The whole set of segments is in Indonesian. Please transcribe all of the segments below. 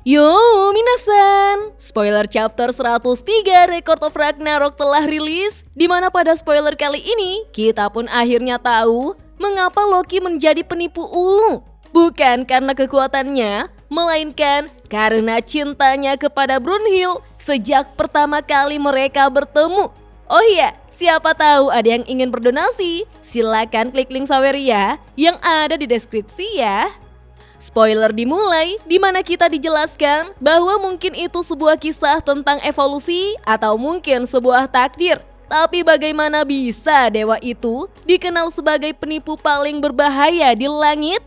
Yo minasan, spoiler chapter 103 Record of Ragnarok telah rilis, di mana pada spoiler kali ini kita pun akhirnya tahu mengapa Loki menjadi penipu ulung. Bukan karena kekuatannya, melainkan karena cintanya kepada Brunhild sejak pertama kali mereka bertemu. Oh iya, siapa tahu ada yang ingin berdonasi, silakan klik link Saweria yang ada di deskripsi ya. Spoiler dimulai, di mana kita dijelaskan bahwa mungkin itu sebuah kisah tentang evolusi atau mungkin sebuah takdir. Tapi bagaimana bisa dewa itu dikenal sebagai penipu paling berbahaya di langit?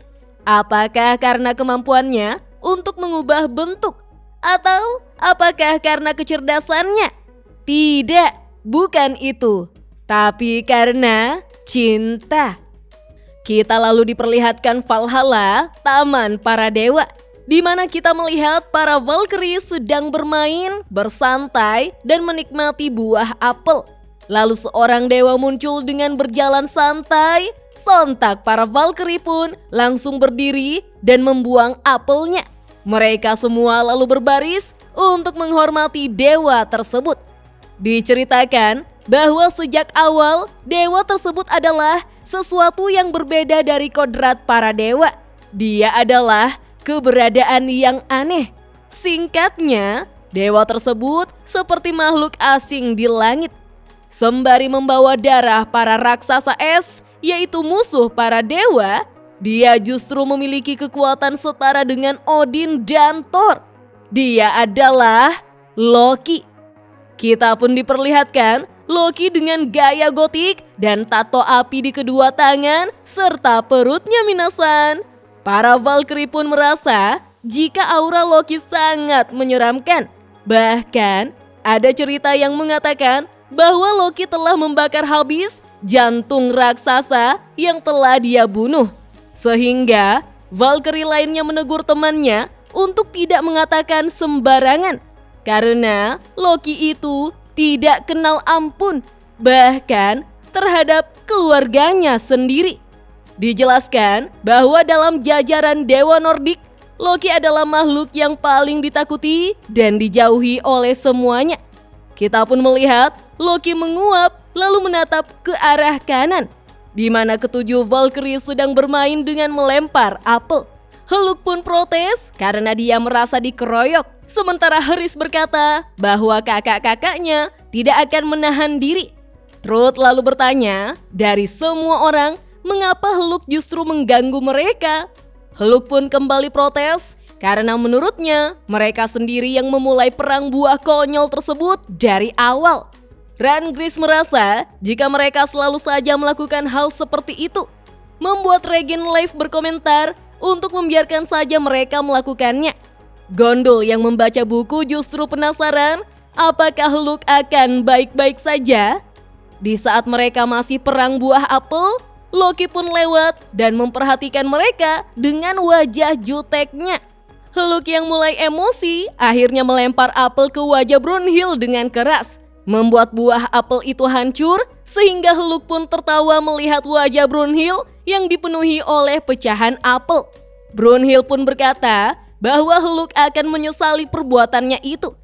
Apakah karena kemampuannya untuk mengubah bentuk? Atau apakah karena kecerdasannya? Tidak, bukan itu. Tapi karena cinta. Kita lalu diperlihatkan Valhalla, taman para dewa, di mana kita melihat para Valkyrie sedang bermain, bersantai, dan menikmati buah apel. Lalu seorang dewa muncul dengan berjalan santai, sontak para Valkyrie pun langsung berdiri dan membuang apelnya. Mereka semua lalu berbaris untuk menghormati dewa tersebut. Diceritakan bahwa sejak awal dewa tersebut adalah sesuatu yang berbeda dari kodrat para dewa. Dia adalah keberadaan yang aneh. Singkatnya, dewa tersebut seperti makhluk asing di langit. Sembari membawa darah para raksasa es, yaitu musuh para dewa, dia justru memiliki kekuatan setara dengan Odin dan Thor. Dia adalah Loki. Kita pun diperlihatkan Loki dengan gaya gotik dan tato api di kedua tangan serta perutnya minasan. Para Valkyrie pun merasa jika aura Loki sangat menyeramkan. Bahkan ada cerita yang mengatakan bahwa Loki telah membakar habis jantung raksasa yang telah dia bunuh. Sehingga Valkyrie lainnya menegur temannya untuk tidak mengatakan sembarangan. Karena Loki itu tidak kenal ampun, bahkan terhadap keluarganya sendiri. Dijelaskan bahwa dalam jajaran dewa Nordik, Loki adalah makhluk yang paling ditakuti dan dijauhi oleh semuanya. Kita pun melihat Loki menguap lalu menatap ke arah kanan, di mana ketujuh Valkyrie sedang bermain dengan melempar apel. Hulk pun protes karena dia merasa dikeroyok. Sementara Hreys berkata bahwa kakak-kakaknya tidak akan menahan diri. Truth lalu bertanya, dari semua orang, mengapa Hulk justru mengganggu mereka? Hulk pun kembali protes karena menurutnya mereka sendiri yang memulai perang buah konyol tersebut dari awal. Rangris merasa jika mereka selalu saja melakukan hal seperti itu, membuat Regen Leif berkomentar untuk membiarkan saja mereka melakukannya. Gondol yang membaca buku justru penasaran apakah Hulk akan baik-baik saja. Di saat mereka masih perang buah apel, Loki pun lewat dan memperhatikan mereka dengan wajah juteknya. Hulk yang mulai emosi akhirnya melempar apel ke wajah Brunhild dengan keras, membuat buah apel itu hancur sehingga Hulk pun tertawa melihat wajah Brunhild yang dipenuhi oleh pecahan apel. Brunhild pun berkata bahwa Hulk akan menyesali perbuatannya itu.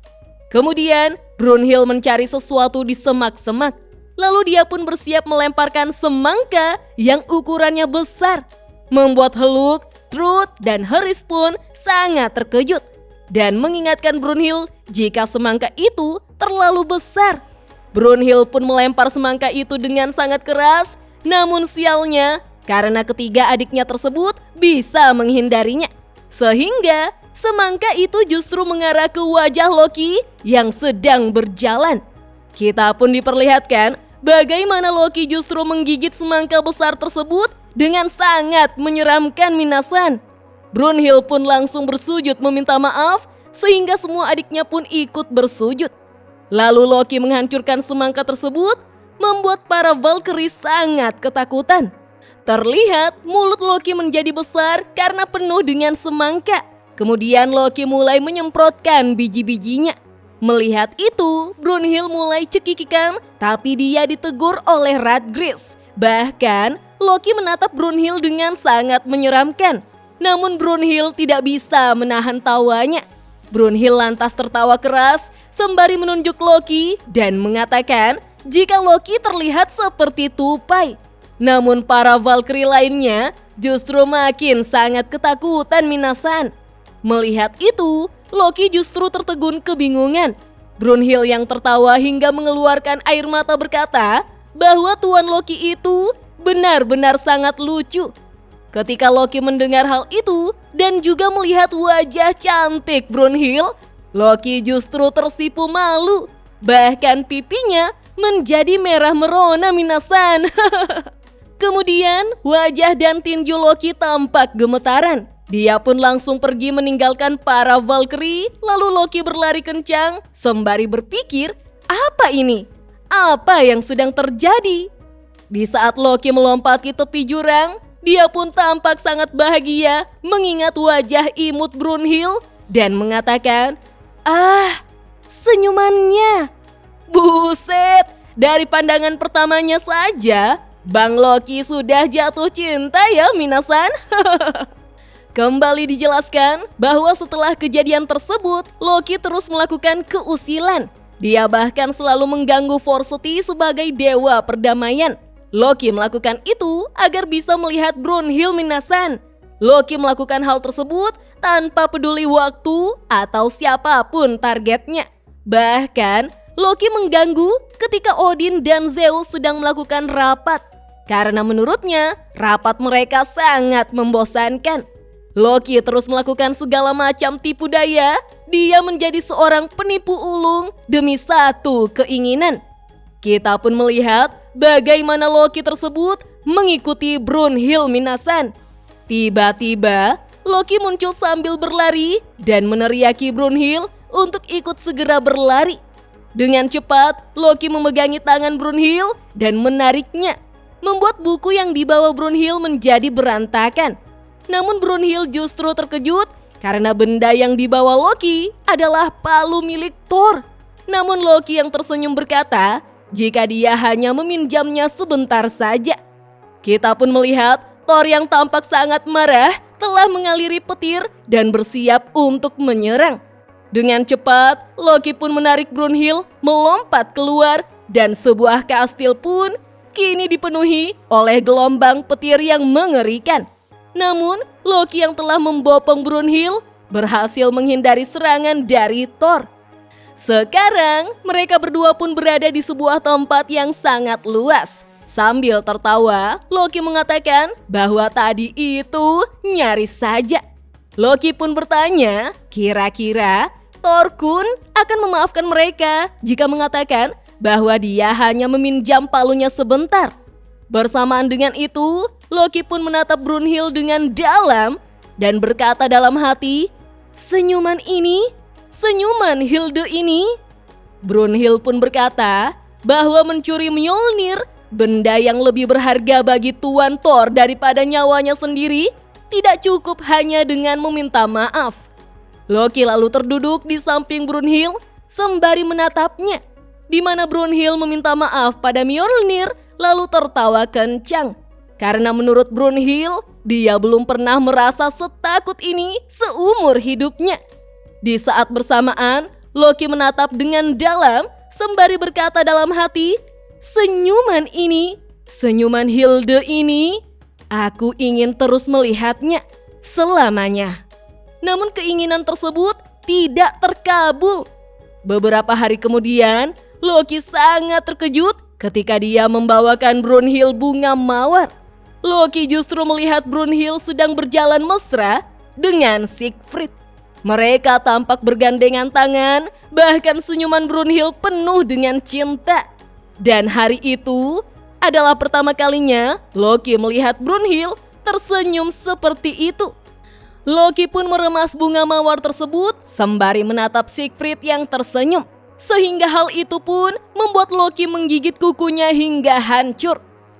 Kemudian Brunhild mencari sesuatu di semak-semak. Lalu dia pun bersiap melemparkan semangka yang ukurannya besar, membuat Hulk, Truth, dan Hreys pun sangat terkejut dan mengingatkan Brunhild jika semangka itu terlalu besar. Brunhild pun melempar semangka itu dengan sangat keras, namun sialnya karena ketiga adiknya tersebut bisa menghindarinya. Sehingga semangka itu justru mengarah ke wajah Loki yang sedang berjalan. Kita pun diperlihatkan bagaimana Loki justru menggigit semangka besar tersebut dengan sangat menyeramkan minasan. Brunhild pun langsung bersujud meminta maaf sehingga semua adiknya pun ikut bersujud. Lalu Loki menghancurkan semangka tersebut membuat para Valkyrie sangat ketakutan. Terlihat mulut Loki menjadi besar karena penuh dengan semangka. Kemudian Loki mulai menyemprotkan biji-bijinya. Melihat itu, Brunhild mulai cekikikan, tapi dia ditegur oleh Radgris. Bahkan, Loki menatap Brunhild dengan sangat menyeramkan. Namun Brunhild tidak bisa menahan tawanya. Brunhild lantas tertawa keras sembari menunjuk Loki dan mengatakan jika Loki terlihat seperti tupai. Namun para Valkyrie lainnya justru makin sangat ketakutan Minasan. Melihat itu, Loki justru tertegun kebingungan. Brunhild yang tertawa hingga mengeluarkan air mata berkata bahwa Tuan Loki itu benar-benar sangat lucu. Ketika Loki mendengar hal itu dan juga melihat wajah cantik Brunhild, Loki justru tersipu malu. Bahkan pipinya menjadi merah merona Minasan. Kemudian wajah dan tinju Loki tampak gemetaran. Dia pun langsung pergi meninggalkan para Valkyrie. Lalu Loki berlari kencang sembari berpikir, apa ini? Apa yang sedang terjadi? Di saat Loki melompati tepi jurang, dia pun tampak sangat bahagia mengingat wajah imut Brunhild dan mengatakan, senyumannya. Buset, dari pandangan pertamanya saja, Bang Loki sudah jatuh cinta ya Minasan. Kembali dijelaskan bahwa setelah kejadian tersebut, Loki terus melakukan keusilan. Dia bahkan selalu mengganggu Forseti sebagai dewa perdamaian. Loki melakukan itu agar bisa melihat Brunhild Minasan. Loki melakukan hal tersebut tanpa peduli waktu atau siapapun targetnya. Bahkan, Loki mengganggu ketika Odin dan Zeus sedang melakukan rapat. Karena menurutnya, rapat mereka sangat membosankan. Loki terus melakukan segala macam tipu daya. Dia menjadi seorang penipu ulung demi satu keinginan. Kita pun melihat bagaimana Loki tersebut mengikuti Brunhild Minasan. Tiba-tiba Loki muncul sambil berlari dan meneriaki Brunhild untuk ikut segera berlari. Dengan cepat Loki memegangi tangan Brunhild dan menariknya, membuat buku yang dibawa Brunhild menjadi berantakan. Namun Brunhild justru terkejut karena benda yang dibawa Loki adalah palu milik Thor. Namun Loki yang tersenyum berkata jika dia hanya meminjamnya sebentar saja. Kita pun melihat Thor yang tampak sangat marah telah mengaliri petir dan bersiap untuk menyerang. Dengan cepat Loki pun menarik Brunhild melompat keluar dan sebuah kastil pun kini dipenuhi oleh gelombang petir yang mengerikan. Namun, Loki yang telah membopong Brunhild berhasil menghindari serangan dari Thor. Sekarang, mereka berdua pun berada di sebuah tempat yang sangat luas. Sambil tertawa, Loki mengatakan bahwa tadi itu nyaris saja. Loki pun bertanya, kira-kira Thor Kun akan memaafkan mereka jika mengatakan bahwa dia hanya meminjam palunya sebentar. Bersamaan dengan itu, Loki pun menatap Brunhild dengan dalam dan berkata dalam hati, senyuman ini, senyuman Hilde ini. Brunhild pun berkata bahwa mencuri Mjolnir, benda yang lebih berharga bagi Tuan Thor daripada nyawanya sendiri, tidak cukup hanya dengan meminta maaf. Loki lalu terduduk di samping Brunhild sembari menatapnya, di mana Brunhild meminta maaf pada Mjolnir lalu tertawa kencang. Karena menurut Brunhild, dia belum pernah merasa setakut ini seumur hidupnya. Di saat bersamaan, Loki menatap dengan dalam sembari berkata dalam hati, senyuman ini, senyuman Hilde ini, aku ingin terus melihatnya selamanya. Namun keinginan tersebut tidak terkabul. Beberapa hari kemudian, Loki sangat terkejut ketika dia membawakan Brunhild bunga mawar. Loki justru melihat Brunhild sedang berjalan mesra dengan Siegfried. Mereka tampak bergandengan tangan, bahkan senyuman Brunhild penuh dengan cinta. Dan hari itu adalah pertama kalinya Loki melihat Brunhild tersenyum seperti itu. Loki pun meremas bunga mawar tersebut sembari menatap Siegfried yang tersenyum. Sehingga hal itu pun membuat Loki menggigit kukunya hingga hancur.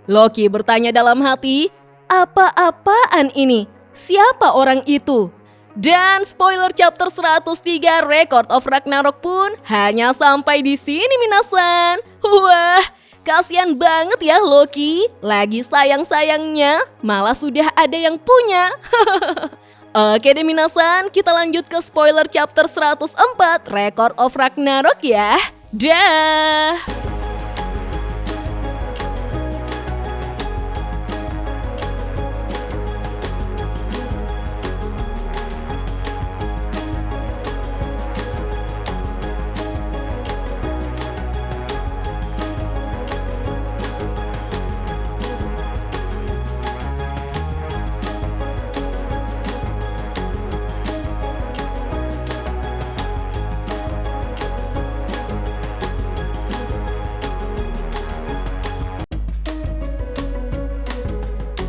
Loki bertanya dalam hati, apa-apaan ini? Siapa orang itu? Dan spoiler chapter 103 Record of Ragnarok pun hanya sampai di sini minasan. Wah, kasihan banget ya Loki. Lagi sayang-sayangnya malah sudah ada yang punya. Oke deh minasan, kita lanjut ke spoiler chapter 104 Record of Ragnarok ya. Dah.